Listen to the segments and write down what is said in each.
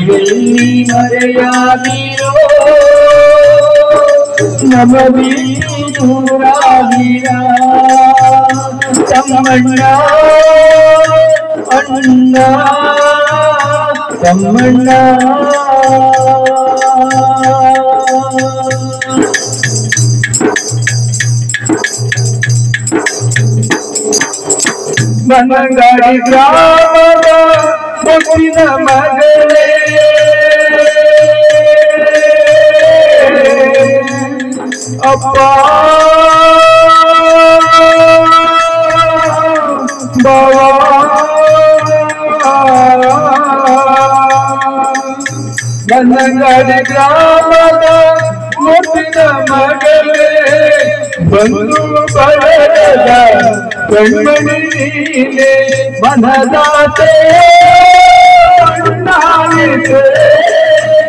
ನೀವೆಲ್ಲಿ ಮರೆಯಾಗಿರೋ ನಮದಿ ದೂರಾಗಿರ ತಮ್ಮಣ್ಣ ಅಣ್ಣ ತಮ್ಮಣ್ಣ ಬನಗಾಡಿ ಗ್ರಾಮದ ಮುತ್ತಿನ ಮಗಳೇ ಅಪ್ಪ ಬನಗಾಡಿ ಗ್ರಾಮದ ಮುತ್ತಿನ ಮಗಳೇ ಬಂದು ಬಳಗದ ಕಣ್ಮಣಿ ನೀನೆ ಮನದಾತೆ ಅಣ್ಣಾನಿದೆ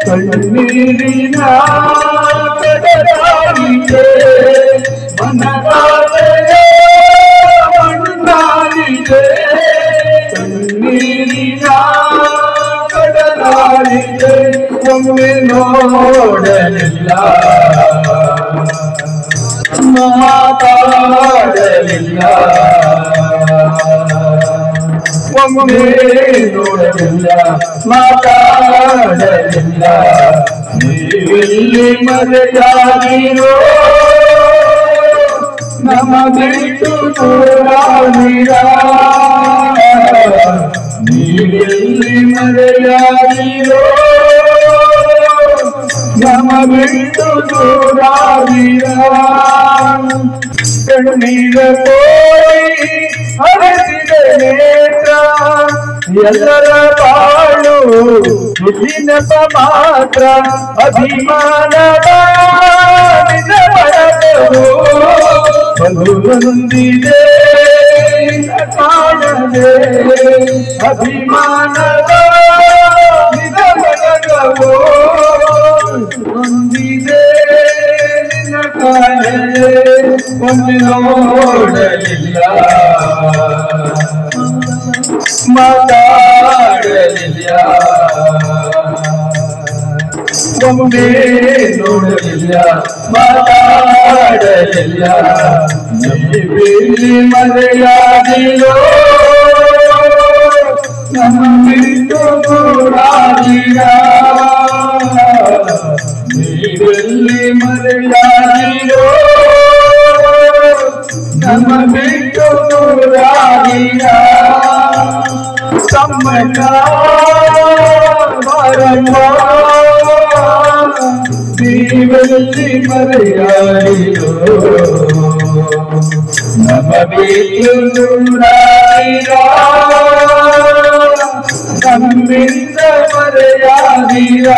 ಕಣ್ಣೀರಿನ ಕಡಲಾಗಿದೆ ಮನದಾತೆ ಅಣ್ಣಾನಿದೆ ಕಣ್ಣೀರಿನ ಕಡಲಾಗಿದೆ ಒಮ್ಮೆ ನೋಡಲಿಲ್ಲ ಮಾತಾಡಲಿಲ್ಲ ಒಮ್ಮೆ ನೋಡಲಿಲ್ಲ ಮಾತಾಡಲಿಲ್ಲ ನೀವೆಲ್ಲಿ ಮರೆಯಾಗಿರೋ ನಮ್ಮ ಬಿಟ್ಟು ದೂರಾಗಿರ ನೀವೆಲ್ಲಿ ಮರೆಯಾಗಿರೋ ನಮ್ಮ ಬಿಟ್ಟು ದೂರಾಗಿರ ಕಣ್ಣೀರ ಕೋರಿ ಹರಿಸಿದ ನೇತ್ರ ಎಲ್ಲರ ಬಾಳು ನೆನಪ ಮಾತ್ರ ಅಭಿಮಾನದ ಬಲುವಂದಿದೆ ಕಾಣದೆ ಅಭಿಮಾನದ ನಿಜವೋ ಹೊಂದಿದೆ ಕಾಣದೆ ಒಮ್ಮೆ ನೋಡಲಿಲ್ಲ ಮಾತಾಡಲಿಲ್ಲ ಒಮ್ಮೆ ನೋಡಲಿಲ್ಲ ಮಾತಾಡಲಿಲ್ಲ ನೀವೆಲ್ಲಿ ಮರೆಯಾಗಿರೋ ನಮ್ಮ ಬಿಟ್ಟು ದೂರಾಗಿರ ನೀವೆಲ್ಲಿ ಮರೆಯಾಗಿರೋ ನಮ್ಮ ಬಿಟ್ಟು ದೂರಾಗಿರ ತಮ್ಮಣ್ಣ ಬಾರಮ್ಮ ನೀವೆಲ್ಲಿ ಮರೆಯಾಗಿರೋ ನಮ್ಮ ಬಿಟ್ಟು ದೂರಾಗಿರ ನಮ್ಮಿಂದ ಮರೆಯಾಗಿರ